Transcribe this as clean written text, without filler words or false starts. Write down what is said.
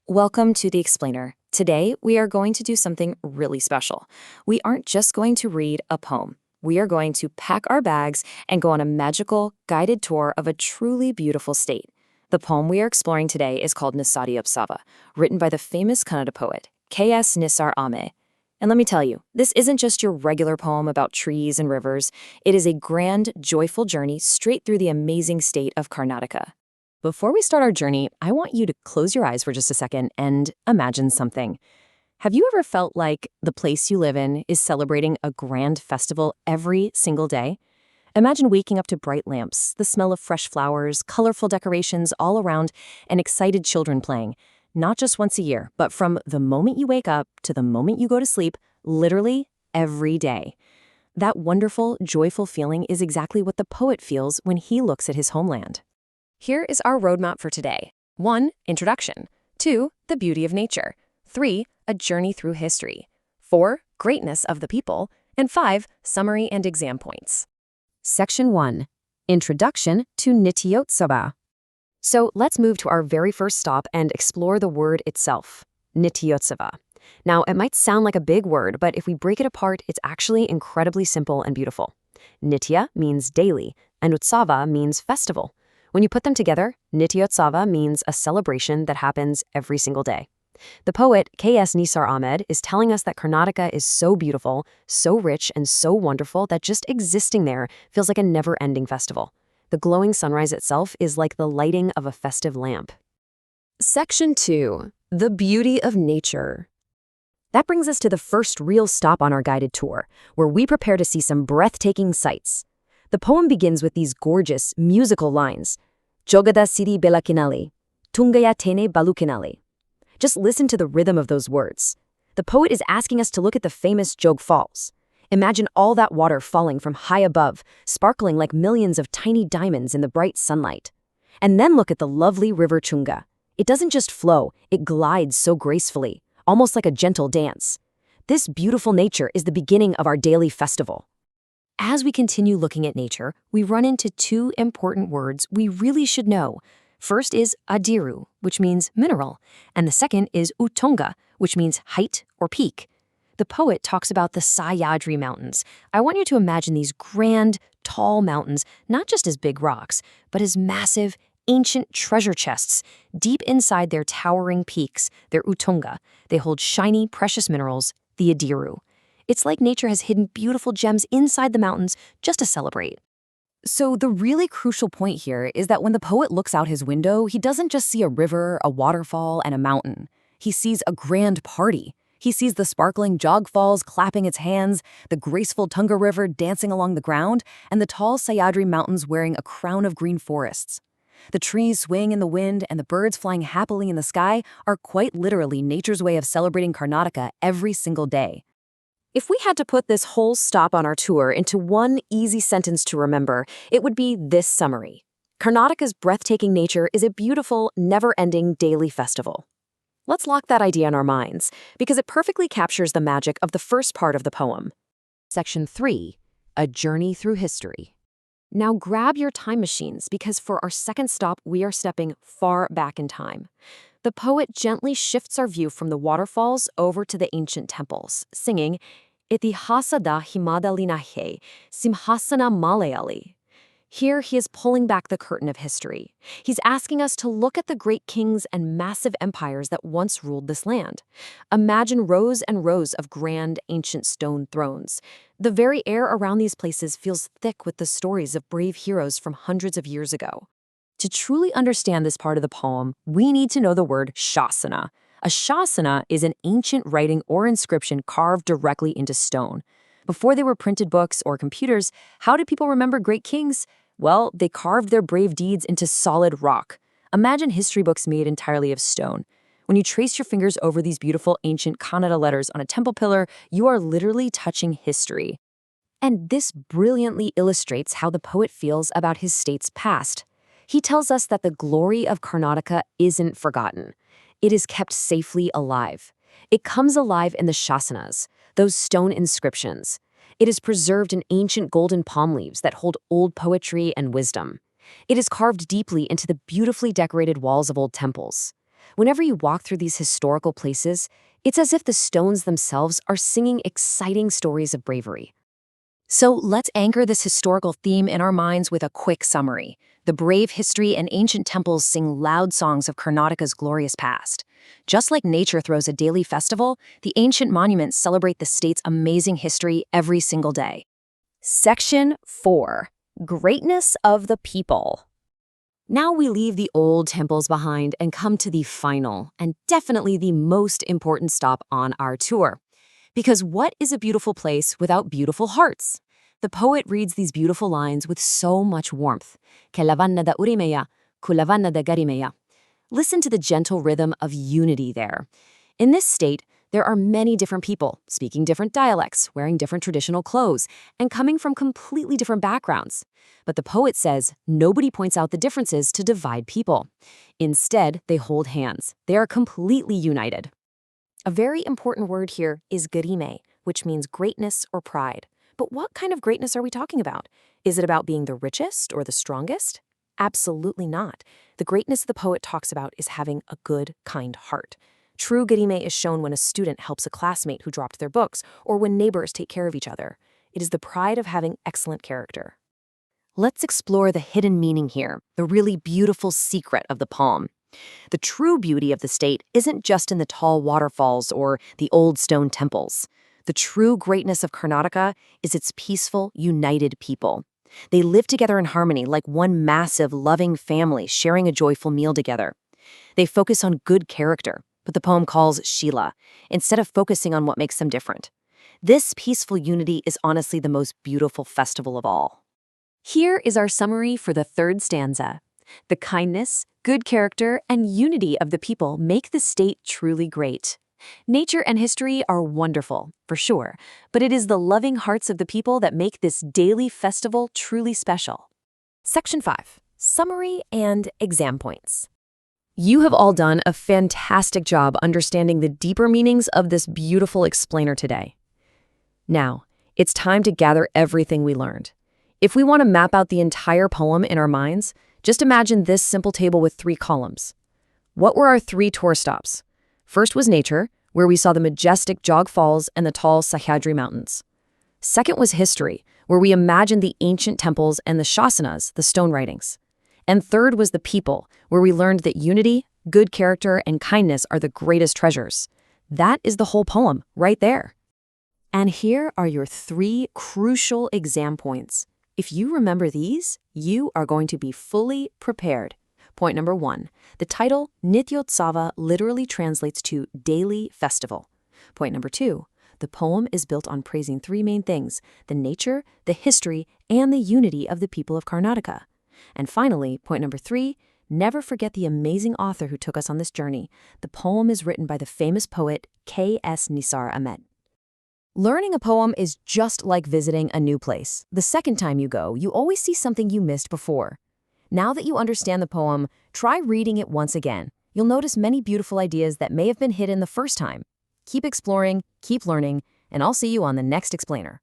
Welcome to The Explainer. Today, we are going to do something really special. We aren't just going to read a poem. We are going to pack our bags and go on a magical, guided tour of a truly beautiful state. The poem we are exploring today is called Nityotsava, written by the famous Kannada poet, K.S. Nisar. And let me tell you, this isn't just your regular poem about trees and rivers. It is a grand, joyful journey straight through the amazing state of Karnataka. Before we start our journey, I want you to close your eyes for just a second and imagine something. Have you ever felt like the place you live in is celebrating a grand festival every single day? Imagine waking up to bright lamps, the smell of fresh flowers, colorful decorations all around, and excited children playing. Not just once a year, but from the moment you wake up to the moment you go to sleep, literally every day. That wonderful, joyful feeling is exactly what the poet feels when he looks at his homeland. Here is our roadmap for today. 1. Introduction. 2. The beauty of nature. 3. A journey through history. 4. Greatness of the people. And 5. Summary and exam points. Section 1. Introduction to Nityotsava. So let's move to our very first stop and explore the word itself, Nityotsava. Now, it might sound like a big word, but if we break it apart, it's actually incredibly simple and beautiful. Nitya means daily, and Utsava means festival. When you put them together, Nityotsava means a celebration that happens every single day. The poet K.S. Nisar is telling us that Karnataka is so beautiful, so rich, and so wonderful that just existing there feels like a never-ending festival. The glowing sunrise itself is like the lighting of a festive lamp. Section 2. The beauty of nature. That brings us to the first real stop on our guided tour, where we prepare to see some breathtaking sights. The poem begins with these gorgeous, musical lines. Jogada siri belakinali, tungaya tene balukinali. Just listen to the rhythm of those words. The poet is asking us to look at the famous Jog Falls. Imagine all that water falling from high above, sparkling like millions of tiny diamonds in the bright sunlight. And then look at the lovely river Chunga. It doesn't just flow, it glides so gracefully, almost like a gentle dance. This beautiful nature is the beginning of our daily festival. As we continue looking at nature, we run into two important words we really should know. First is adiru, which means mineral, and the second is utonga, which means height or peak. The poet talks about the Sahyadri Mountains. I want you to imagine these grand, tall mountains, not just as big rocks, but as massive, ancient treasure chests. Deep inside their towering peaks, their utonga, they hold shiny, precious minerals, the adiru. It's like nature has hidden beautiful gems inside the mountains just to celebrate. So the really crucial point here is that when the poet looks out his window, he doesn't just see a river, a waterfall, and a mountain. He sees a grand party. He sees the sparkling Jog Falls clapping its hands, the graceful Tunga River dancing along the ground, and the tall Sahyadri Mountains wearing a crown of green forests. The trees swaying in the wind and the birds flying happily in the sky are quite literally nature's way of celebrating Karnataka every single day. If we had to put this whole stop on our tour into one easy sentence to remember, it would be this summary. Karnataka's breathtaking nature is a beautiful, never-ending daily festival. Let's lock that idea in our minds, because it perfectly captures the magic of the first part of the poem. Section 3. A journey through history. Now grab your time machines, because for our second stop, we are stepping far back in time. The poet gently shifts our view from the waterfalls over to the ancient temples, singing, Itihasada himadalinahe, simhasana malayali. Here he is pulling back the curtain of history. He's asking us to look at the great kings and massive empires that once ruled this land. Imagine rows and rows of grand, ancient stone thrones. The very air around these places feels thick with the stories of brave heroes from hundreds of years ago. To truly understand this part of the poem, we need to know the word shasana. A shasana is an ancient writing or inscription carved directly into stone. Before there were printed books or computers, how did people remember great kings? Well, they carved their brave deeds into solid rock. Imagine history books made entirely of stone. When you trace your fingers over these beautiful ancient Kannada letters on a temple pillar, you are literally touching history. And this brilliantly illustrates how the poet feels about his state's past. He tells us that the glory of Karnataka isn't forgotten. It is kept safely alive. It comes alive in the shasanas, those stone inscriptions. It is preserved in ancient golden palm leaves that hold old poetry and wisdom. It is carved deeply into the beautifully decorated walls of old temples. Whenever you walk through these historical places, it's as if the stones themselves are singing exciting stories of bravery. So let's anchor this historical theme in our minds with a quick summary. The brave history and ancient temples sing loud songs of Karnataka's glorious past. Just like nature throws a daily festival, the ancient monuments celebrate the state's amazing history every single day. Section 4. Greatness of the People. Now we leave the old temples behind and come to the final, and definitely the most important stop on our tour. Because what is a beautiful place without beautiful hearts? The poet reads these beautiful lines with so much warmth. Kelavanna da urimeya, kulavanna da garimeya. Listen to the gentle rhythm of unity there. In this state, there are many different people, speaking different dialects, wearing different traditional clothes, and coming from completely different backgrounds. But the poet says nobody points out the differences to divide people. Instead, they hold hands. They are completely united. A very important word here is garime, which means greatness or pride. But what kind of greatness are we talking about? Is it about being the richest or the strongest? Absolutely not. The greatness the poet talks about is having a good, kind heart. True garime is shown when a student helps a classmate who dropped their books, or when neighbors take care of each other. It is the pride of having excellent character. Let's explore the hidden meaning here, the really beautiful secret of the poem. The true beauty of the state isn't just in the tall waterfalls or the old stone temples. The true greatness of Karnataka is its peaceful, united people. They live together in harmony like one massive, loving family sharing a joyful meal together. They focus on good character, what the poem calls Sheila, instead of focusing on what makes them different. This peaceful unity is honestly the most beautiful festival of all. Here is our summary for the third stanza. The kindness, good character, and unity of the people make the state truly great. Nature and history are wonderful, for sure, but it is the loving hearts of the people that make this daily festival truly special. Section 5. Summary and exam points. You have all done a fantastic job understanding the deeper meanings of this beautiful explainer today. Now, it's time to gather everything we learned. If we want to map out the entire poem in our minds, just imagine this simple table with 3 columns. What were our 3 tour stops? First was nature, where we saw the majestic Jog Falls and the tall Sahyadri Mountains. Second was history, where we imagined the ancient temples and the shasanas, the stone writings. And third was the people, where we learned that unity, good character, and kindness are the greatest treasures. That is the whole poem, right there. And here are your 3 crucial exam points. If you remember these, you are going to be fully prepared. Point number 1. The title Nityotsava literally translates to daily festival. Point number 2. The poem is built on praising 3 main things: the nature, the history, and the unity of the people of Karnataka. And finally, point number 3, never forget the amazing author who took us on this journey. The poem is written by the famous poet K.S. Nisar Ahmed. Learning a poem is just like visiting a new place. The second time you go, you always see something you missed before. Now that you understand the poem, try reading it once again. You'll notice many beautiful ideas that may have been hidden the first time. Keep exploring, keep learning, and I'll see you on the next explainer.